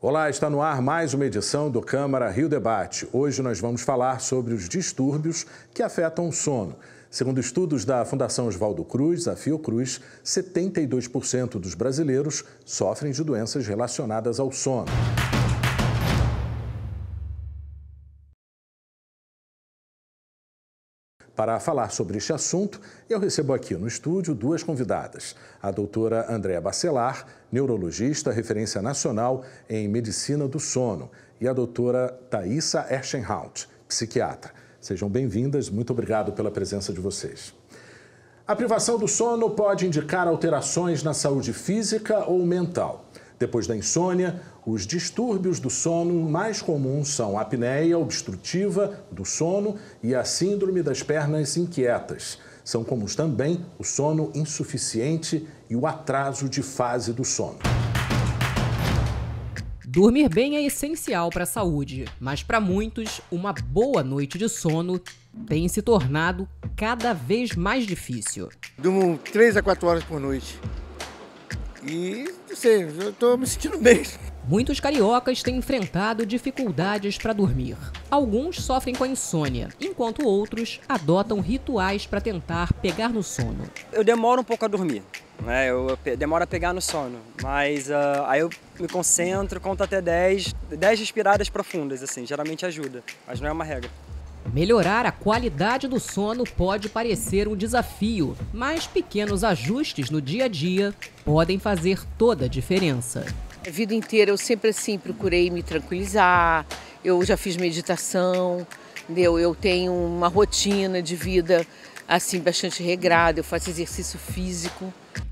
Olá, está no ar mais uma edição do Câmara Rio Debate. Hoje nós vamos falar sobre os distúrbios que afetam o sono. Segundo estudos da Fundação Oswaldo Cruz, a Fiocruz, 72% dos brasileiros sofrem de doenças relacionadas ao sono. Para falar sobre este assunto, eu recebo aqui no estúdio duas convidadas. A doutora Andréa Bacelar, neurologista, referência nacional em medicina do sono, e a doutora Thaisa Eschenhaut, psiquiatra. Sejam bem-vindas, muito obrigado pela presença de vocês. A privação do sono pode indicar alterações na saúde física ou mental. Depois da insônia, os distúrbios do sono mais comuns são a apneia obstrutiva do sono e a síndrome das pernas inquietas. São comuns também o sono insuficiente e o atraso de fase do sono. Dormir bem é essencial para a saúde, mas para muitos, uma boa noite de sono tem se tornado cada vez mais difícil. Durmo 3 a 4 horas por noite. E, não sei, eu estou me sentindo bem. Muitos cariocas têm enfrentado dificuldades para dormir. Alguns sofrem com a insônia, enquanto outros adotam rituais para tentar pegar no sono. Eu demoro um pouco a dormir, né? Eu demoro a pegar no sono, mas aí eu me concentro, conto até 10 respiradas profundas, assim, geralmente ajuda, mas não é uma regra. Melhorar a qualidade do sono pode parecer um desafio, mas pequenos ajustes no dia a dia podem fazer toda a diferença. A vida inteira eu sempre assim procurei me tranquilizar, eu já fiz meditação, eu tenho uma rotina de vida assim bastante regrada, eu faço exercício físico.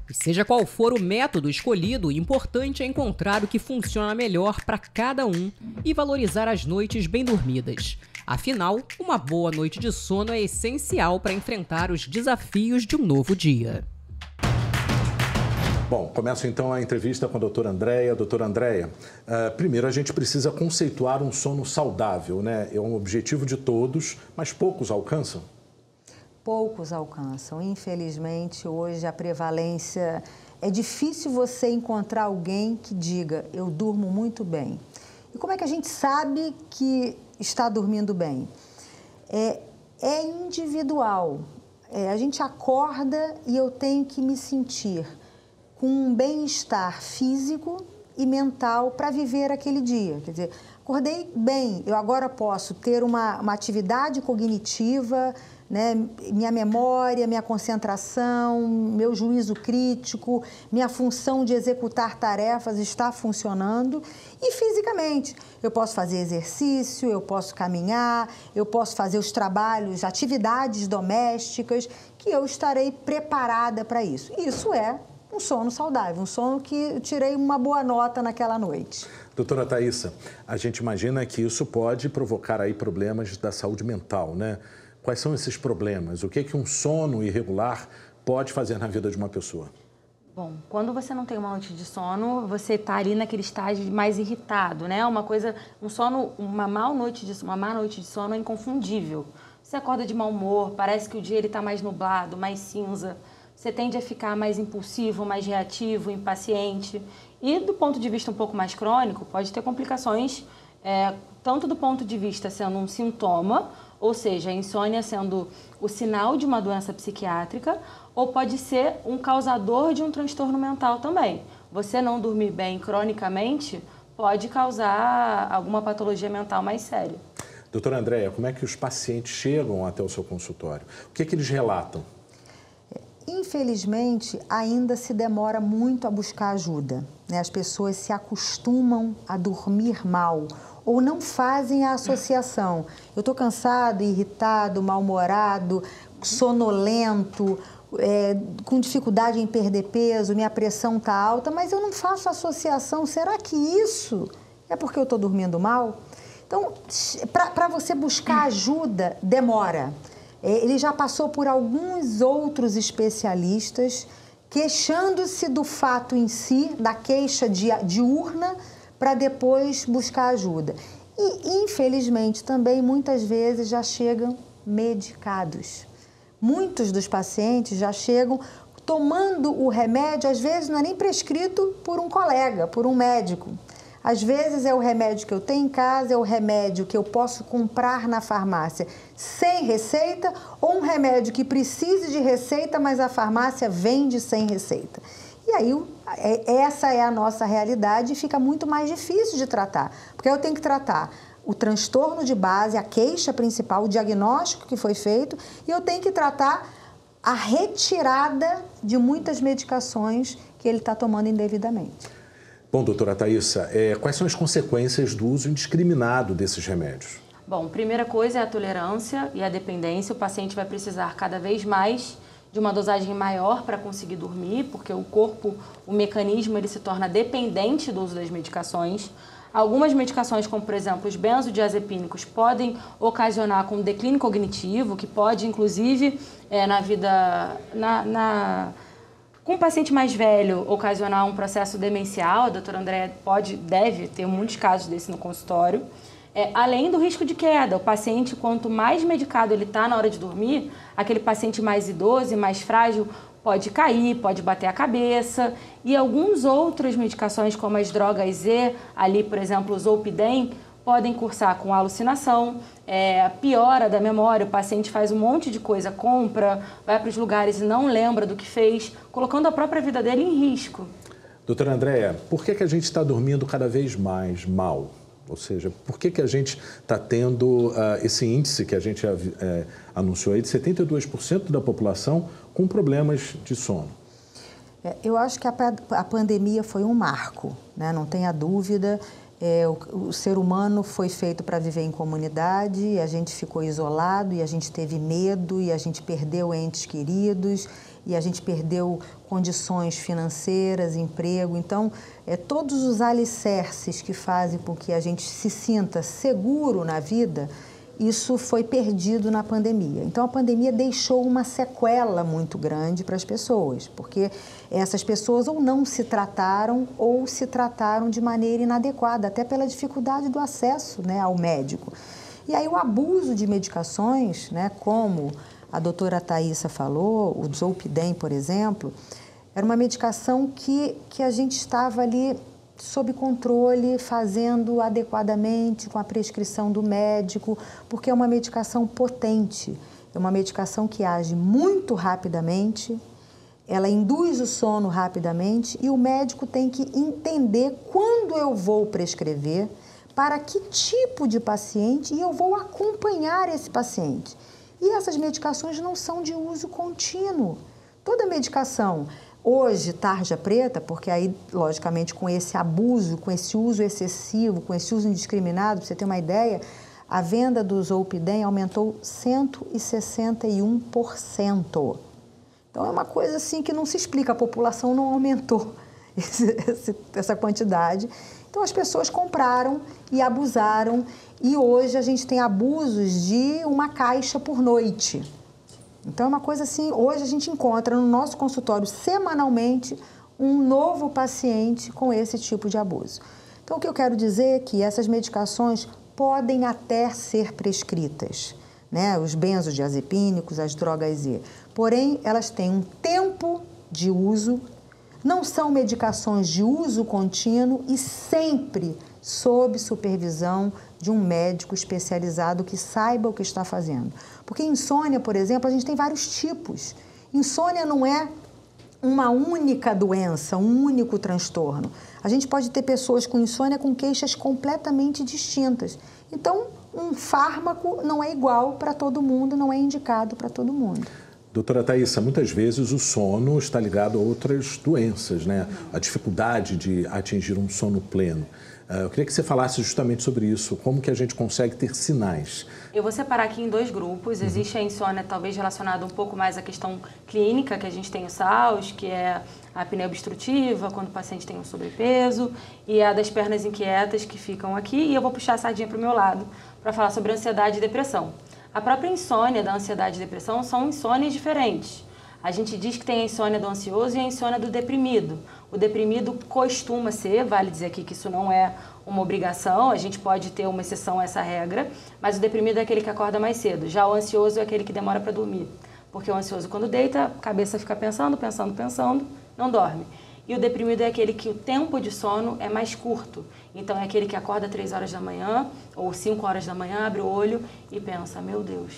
E seja qual for o método escolhido, o importante é encontrar o que funciona melhor para cada um e valorizar as noites bem dormidas. Afinal, uma boa noite de sono é essencial para enfrentar os desafios de um novo dia. Bom, começo então a entrevista com a doutora Andréa. Doutora Andréa, primeiro a gente precisa conceituar um sono saudável, né? É um objetivo de todos, mas poucos alcançam? Poucos alcançam. Infelizmente, hoje a prevalência... É difícil você encontrar alguém que diga, eu durmo muito bem. E como é que a gente sabe que está dormindo bem? É individual. A gente acorda e eu tenho que me sentir com um bem-estar físico e mental para viver aquele dia. Quer dizer, acordei bem, eu agora posso ter uma atividade cognitiva, né? Minha memória, minha concentração, meu juízo crítico, minha função de executar tarefas está funcionando. E fisicamente, eu posso fazer exercício, eu posso caminhar, eu posso fazer os trabalhos, atividades domésticas, que eu estarei preparada para isso. Isso é um sono saudável, um sono que eu tirei uma boa nota naquela noite. Doutora Thaisa, a gente imagina que isso pode provocar aí problemas da saúde mental, né? Quais são esses problemas? O que um sono irregular pode fazer na vida de uma pessoa? Bom, quando você não tem uma noite de sono, você está ali naquele estágio mais irritado, né? Uma má noite de sono é inconfundível. Você acorda de mau humor, parece que o dia está mais nublado, mais cinza. Você tende a ficar mais impulsivo, mais reativo, impaciente. E do ponto de vista um pouco mais crônico, pode ter complicações, tanto do ponto de vista sendo um sintoma, ou seja, a insônia sendo o sinal de uma doença psiquiátrica, ou pode ser um causador de um transtorno mental também. Você não dormir bem cronicamente pode causar alguma patologia mental mais séria. Doutora Andréa, como é que os pacientes chegam até o seu consultório? O que eles relatam? Infelizmente, ainda se demora muito a buscar ajuda, né? As pessoas se acostumam a dormir mal ou não fazem a associação. Eu estou cansado, irritado, mal-humorado, sonolento, com dificuldade em perder peso, minha pressão está alta, mas eu não faço associação. Será que isso é porque eu estou dormindo mal? Então, para você buscar ajuda, demora. Ele já passou por alguns outros especialistas queixando-se do fato em si, da queixa diurna, para depois buscar ajuda. E, infelizmente, também muitas vezes já chegam medicados. Muitos dos pacientes já chegam tomando o remédio, às vezes não é nem prescrito por um colega, por um médico. Às vezes é o remédio que eu tenho em casa, é o remédio que eu posso comprar na farmácia sem receita, ou um remédio que precise de receita, mas a farmácia vende sem receita. E aí, essa é a nossa realidade e fica muito mais difícil de tratar, porque eu tenho que tratar o transtorno de base, a queixa principal, o diagnóstico que foi feito, e eu tenho que tratar a retirada de muitas medicações que ele está tomando indevidamente. Bom, doutora Thaísa, quais são as consequências do uso indiscriminado desses remédios? Bom, primeira coisa é a tolerância e a dependência. O paciente vai precisar cada vez mais de uma dosagem maior para conseguir dormir, porque o corpo, o mecanismo, ele se torna dependente do uso das medicações. Algumas medicações, como por exemplo os benzodiazepínicos, podem ocasionar com declínio cognitivo, que pode inclusive com um paciente mais velho ocasionar um processo demencial. A doutora Andréa deve ter muitos casos desse no consultório. Além do risco de queda, o paciente, quanto mais medicado ele está na hora de dormir, aquele paciente mais idoso e mais frágil pode cair, pode bater a cabeça, e algumas outras medicações, como as drogas Z, ali, por exemplo, o Zolpidem, podem cursar com alucinação, piora da memória, o paciente faz um monte de coisa, compra, vai para os lugares e não lembra do que fez, colocando a própria vida dele em risco. Doutora Andréa, por que a gente está dormindo cada vez mais mal? Ou seja, por que a gente está tendo esse índice que a gente anunciou aí de 72% da população com problemas de sono? Eu acho que a pandemia foi um marco, né? Não tenha dúvida. O ser humano foi feito para viver em comunidade, a gente ficou isolado e a gente teve medo e a gente perdeu entes queridos e a gente perdeu condições financeiras, emprego. Então, todos os alicerces que fazem com que a gente se sinta seguro na vida, isso foi perdido na pandemia. Então, a pandemia deixou uma sequela muito grande para as pessoas, porque essas pessoas ou não se trataram ou se trataram de maneira inadequada, até pela dificuldade do acesso, né, ao médico. E aí o abuso de medicações, né, como a doutora Thaísa falou, o Zolpidem, por exemplo, era uma medicação que a gente estava ali sob controle, fazendo adequadamente com a prescrição do médico, porque é uma medicação potente, é uma medicação que age muito rapidamente, ela induz o sono rapidamente e o médico tem que entender quando eu vou prescrever, para que tipo de paciente, e eu vou acompanhar esse paciente. E essas medicações não são de uso contínuo. Toda medicação, hoje, tarja preta, porque aí, logicamente, com esse abuso, com esse uso excessivo, com esse uso indiscriminado, para você ter uma ideia, a venda do Zolpidem aumentou 161%. Então, é uma coisa assim que não se explica, a população não aumentou essa quantidade. Então, as pessoas compraram e abusaram, e hoje a gente tem abusos de uma caixa por noite. Então, é uma coisa assim, hoje a gente encontra no nosso consultório semanalmente um novo paciente com esse tipo de abuso. Então, o que eu quero dizer é que essas medicações podem até ser prescritas, né? Os benzodiazepínicos, as drogas Z. Porém, elas têm um tempo de uso, não são medicações de uso contínuo e sempre sob supervisão de um médico especializado que saiba o que está fazendo. Porque insônia, por exemplo, a gente tem vários tipos. Insônia não é uma única doença, um único transtorno. A gente pode ter pessoas com insônia com queixas completamente distintas. Então, um fármaco não é igual para todo mundo, não é indicado para todo mundo. Doutora Thaísa, muitas vezes o sono está ligado a outras doenças, né? A dificuldade de atingir um sono pleno. Eu queria que você falasse justamente sobre isso, como que a gente consegue ter sinais. Eu vou separar aqui em dois grupos. Existe a insônia talvez relacionada um pouco mais à questão clínica, que a gente tem o SAUS, que é a apneia obstrutiva, quando o paciente tem um sobrepeso, e a das pernas inquietas que ficam aqui, e eu vou puxar a sardinha para o meu lado para falar sobre ansiedade e depressão. A própria insônia da ansiedade e depressão são insônias diferentes. A gente diz que tem a insônia do ansioso e a insônia do deprimido. O deprimido costuma ser, vale dizer aqui que isso não é uma obrigação, a gente pode ter uma exceção a essa regra, mas o deprimido é aquele que acorda mais cedo. Já o ansioso é aquele que demora para dormir. Porque o ansioso, quando deita, a cabeça fica pensando, não dorme. E o deprimido é aquele que o tempo de sono é mais curto. Então, é aquele que acorda 3 horas da manhã ou 5 horas da manhã, abre o olho e pensa, meu Deus.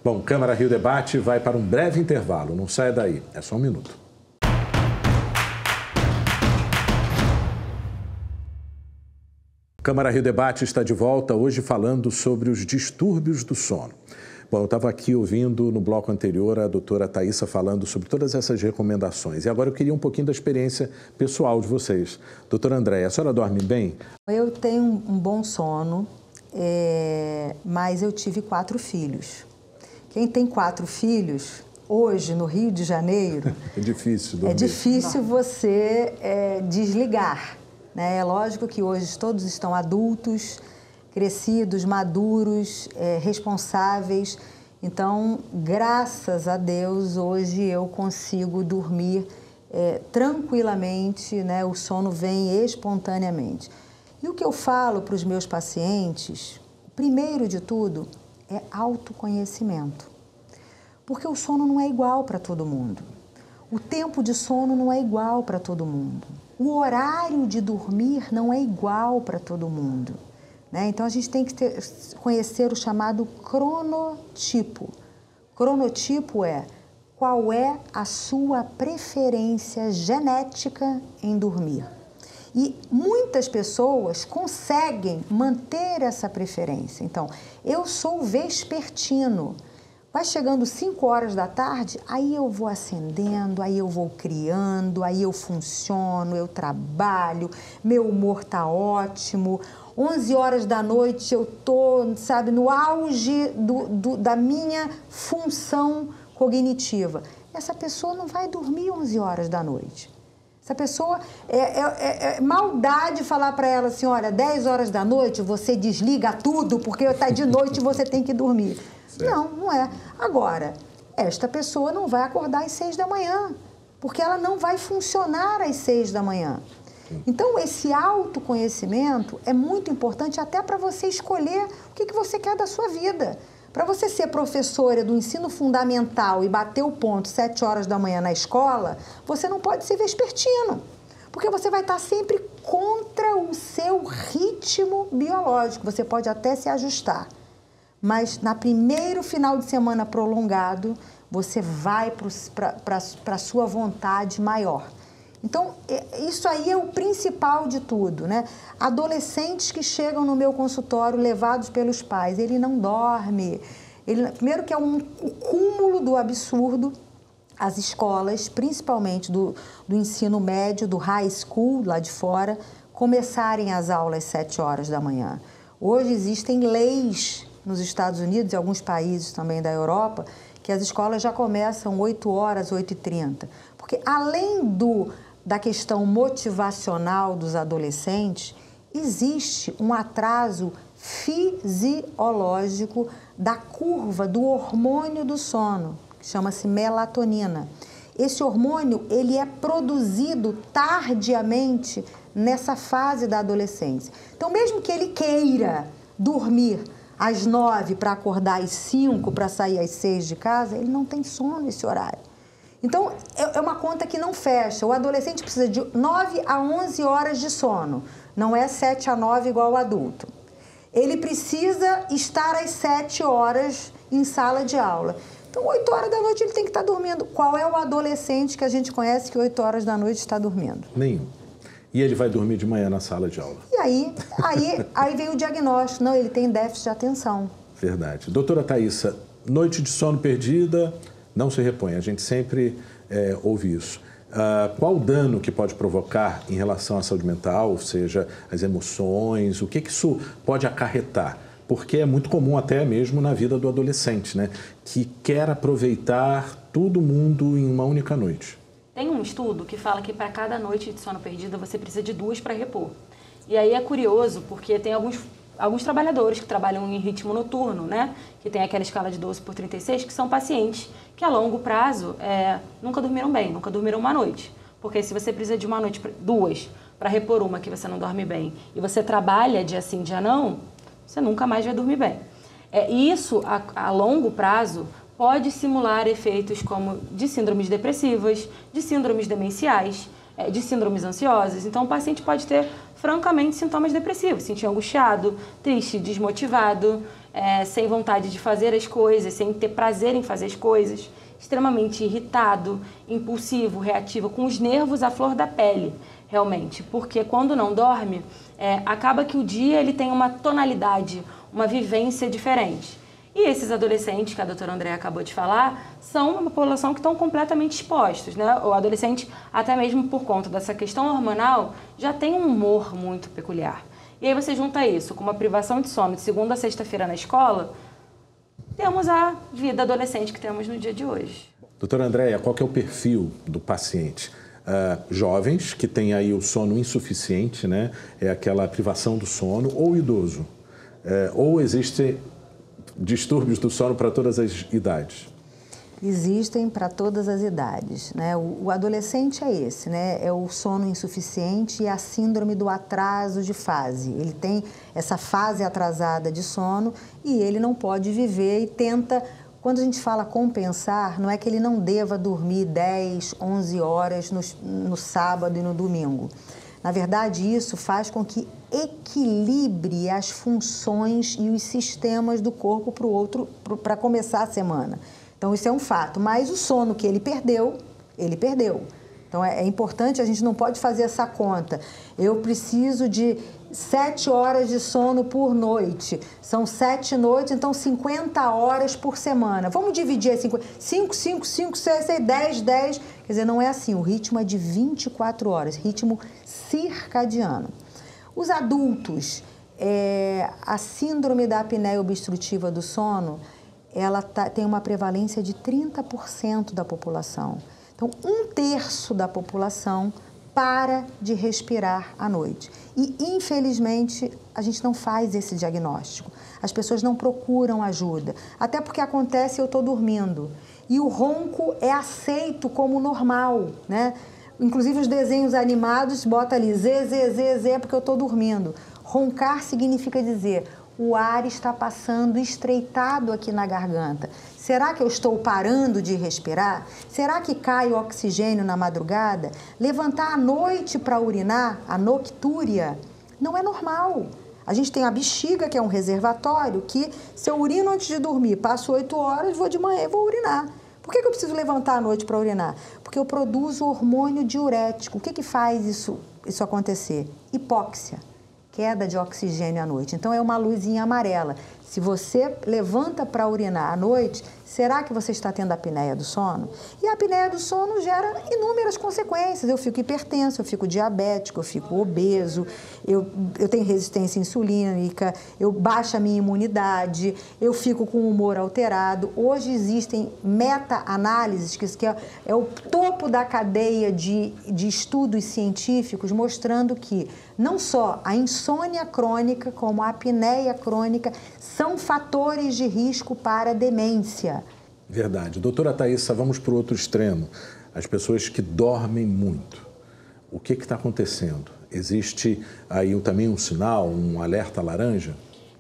Bom, Câmara Rio Debate vai para um breve intervalo. Não saia daí, é só um minuto. Câmara Rio Debate está de volta hoje falando sobre os distúrbios do sono. Bom, eu estava aqui ouvindo no bloco anterior a doutora Thaísa falando sobre todas essas recomendações. E agora eu queria um pouquinho da experiência pessoal de vocês. Doutora Andréia, a senhora dorme bem? Eu tenho um bom sono, mas eu tive 4 filhos. Quem tem 4 filhos, hoje no Rio de Janeiro... É difícil dormir. É difícil você desligar, né? É lógico que hoje todos estão adultos, crescidos, maduros, responsáveis. Então, graças a Deus, hoje eu consigo dormir tranquilamente, né? O sono vem espontaneamente. E o que eu falo para os meus pacientes, primeiro de tudo, é autoconhecimento. Porque o sono não é igual para todo mundo. O tempo de sono não é igual para todo mundo. O horário de dormir não é igual para todo mundo. Né? Então, a gente tem que conhecer o chamado cronotipo. Cronotipo é qual é a sua preferência genética em dormir. E muitas pessoas conseguem manter essa preferência. Então, eu sou vespertino. Vai chegando 5 horas da tarde, aí eu vou acendendo, aí eu vou criando, aí eu funciono, eu trabalho, meu humor tá ótimo. 11 horas da noite eu tô, sabe, no auge da minha função cognitiva. Essa pessoa não vai dormir 11 horas da noite. Essa pessoa, é maldade falar para ela assim, olha, 10 horas da noite você desliga tudo porque está de noite e você tem que dormir. Certo. Não, não é. Agora, esta pessoa não vai acordar às 6 da manhã, porque ela não vai funcionar às 6 da manhã. Então, esse autoconhecimento é muito importante até para você escolher o que você quer da sua vida. Para você ser professora do ensino fundamental e bater o ponto 7 horas da manhã na escola, você não pode ser vespertino, porque você vai estar sempre contra o seu ritmo biológico. Você pode até se ajustar, mas na primeiro final de semana prolongado, você vai para a sua vontade maior. Então, isso aí é o principal de tudo, né? Adolescentes que chegam no meu consultório levados pelos pais, ele não dorme. Primeiro que é o cúmulo do absurdo, as escolas, principalmente do ensino médio, do high school, lá de fora, começarem as aulas às 7 horas da manhã. Hoje existem leis nos Estados Unidos e alguns países também da Europa, que as escolas já começam 8 horas, 8h30. Porque além da questão motivacional dos adolescentes, existe um atraso fisiológico da curva do hormônio do sono, que chama-se melatonina. Esse hormônio, ele é produzido tardiamente nessa fase da adolescência. Então, mesmo que ele queira dormir às 9 para acordar às 5 para sair às 6 de casa, ele não tem sono nesse horário. Então, é uma conta que não fecha. O adolescente precisa de 9 a 11 horas de sono. Não é 7 a 9 igual o adulto. Ele precisa estar às 7 horas em sala de aula. Então, 8 horas da noite ele tem que estar dormindo. Qual é o adolescente que a gente conhece que 8 horas da noite está dormindo? Nenhum. E ele vai dormir de manhã na sala de aula. E aí vem o diagnóstico. Não, ele tem déficit de atenção. Verdade. Doutora Thaísa, noite de sono perdida... não se repõe, a gente sempre ouve isso. Qual o dano que pode provocar em relação à saúde mental, ou seja, as emoções, o que isso pode acarretar? Porque é muito comum até mesmo na vida do adolescente, né? Que quer aproveitar todo mundo em uma única noite. Tem um estudo que fala que para cada noite de sono perdida você precisa de 2 para repor. E aí é curioso, porque tem alguns trabalhadores que trabalham em ritmo noturno, né? Que tem aquela escala de 12/36, que são pacientes que a longo prazo nunca dormiram bem, nunca dormiram uma noite. Porque se você precisa de uma noite, 2, para repor uma que você não dorme bem, e você trabalha dia sim, dia não, você nunca mais vai dormir bem. Isso, a longo prazo, pode simular efeitos como de síndromes depressivas, de síndromes demenciais, de síndromes ansiosas. Então, o paciente pode ter, francamente, sintomas depressivos, sentir angustiado, triste, desmotivado, sem vontade de fazer as coisas, sem ter prazer em fazer as coisas, extremamente irritado, impulsivo, reativo, com os nervos à flor da pele, realmente. Porque quando não dorme, acaba que o dia ele tem uma tonalidade, uma vivência diferente. E esses adolescentes que a doutora Andréa acabou de falar são uma população que estão completamente expostos, né? O adolescente, até mesmo por conta dessa questão hormonal, já tem um humor muito peculiar. E aí você junta isso com uma privação de sono de segunda a sexta-feira na escola, temos a vida adolescente que temos no dia de hoje. Doutora Andréa, qual que é o perfil do paciente? Jovens que têm aí o sono insuficiente, né? É aquela privação do sono, ou idoso? Ou existe distúrbios do sono para todas as idades? Existem para todas as idades, né? O adolescente é esse, né? É o sono insuficiente e a síndrome do atraso de fase. Ele tem essa fase atrasada de sono e ele não pode viver e tenta. Quando a gente fala compensar, não é que ele não deva dormir 10, 11 horas no sábado e no domingo. Na verdade, isso faz com que equilibre as funções e os sistemas do corpo para começar a semana. Então, isso é um fato. Mas o sono que ele perdeu, ele perdeu. Então, é importante, a gente não pode fazer essa conta. Eu preciso de 7 horas de sono por noite. São 7 noites, então 50 horas por semana. Vamos dividir as 5, 6, 10. Quer dizer, não é assim. O ritmo é de 24 horas, ritmo circadiano. Os adultos, a síndrome da apneia obstrutiva do sono, ela tem uma prevalência de 30% da população. Então, 1/3 da população para de respirar à noite. E, infelizmente, a gente não faz esse diagnóstico. As pessoas não procuram ajuda, até porque acontece eu estou dormindo. E o ronco é aceito como normal, né? Inclusive, os desenhos animados botam ali Z, porque eu estou dormindo. Roncar significa dizer, o ar está passando estreitado aqui na garganta. Será que eu estou parando de respirar? Será que cai o oxigênio na madrugada? Levantar à noite para urinar, a noctúria, não é normal. A gente tem a bexiga, que é um reservatório, que se eu urino antes de dormir, passo 8 horas, vou de manhã e vou urinar. Por que eu preciso levantar à noite para urinar? Porque eu produzo hormônio diurético. O que faz isso acontecer? Hipóxia, queda de oxigênio à noite. Então, é uma luzinha amarela. Se você levanta para urinar à noite, será que você está tendo apneia do sono? E a apneia do sono gera inúmeras consequências. Eu fico hipertenso, eu fico diabético, eu fico obeso, eu tenho resistência insulínica, eu baixo a minha imunidade, eu fico com o humor alterado. Hoje existem meta-análises, que é o topo da cadeia de estudos científicos, mostrando que não só a insônia crônica, como a apneia crônica, são fatores de risco para demência. Verdade. Doutora Thaíssa, vamos para o outro extremo. As pessoas que dormem muito. O que está acontecendo? Existe aí também um sinal, um alerta laranja?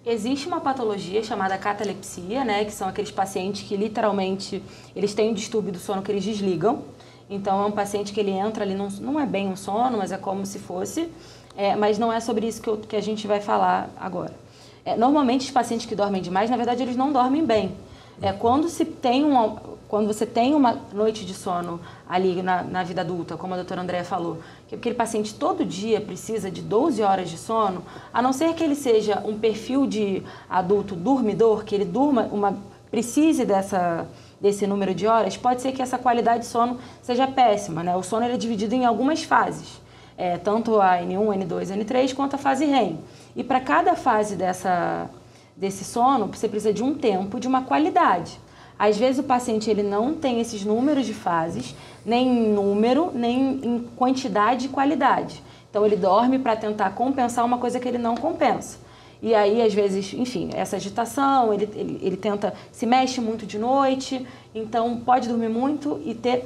Existe uma patologia chamada catalepsia, né? Que são aqueles pacientes que literalmente eles têm um distúrbio do sono que eles desligam. Então é um paciente que ele entra ali, não é bem um sono, mas é como se fosse. Mas não é sobre isso que a gente vai falar agora. Normalmente os pacientes que dormem demais, na verdade, eles não dormem bem. Quando você tem uma noite de sono ali na vida adulta, como a doutora Andréa falou, que aquele paciente todo dia precisa de 12 horas de sono, a não ser que ele seja um perfil de adulto dormidor, que ele precise desse número de horas, pode ser que essa qualidade de sono seja péssima, né? O sono ele é dividido em algumas fases, tanto a N1, N2, N3, quanto a fase REM. E para cada fase desse sono, você precisa de um tempo, de uma qualidade. Às vezes o paciente ele não tem esses números de fases, nem em número, nem em quantidade e qualidade. Então ele dorme para tentar compensar uma coisa que ele não compensa. E aí, às vezes, enfim, essa agitação, ele se mexe muito de noite, então pode dormir muito e ter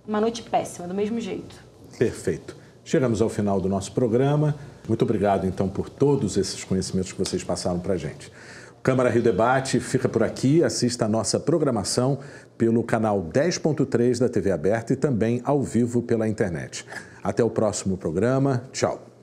uma noite péssima, do mesmo jeito. Perfeito. Chegamos ao final do nosso programa. Muito obrigado, então, por todos esses conhecimentos que vocês passaram para a gente. Câmara Rio Debate fica por aqui. Assista a nossa programação pelo canal 10.3 da TV Aberta e também ao vivo pela internet. Até o próximo programa. Tchau.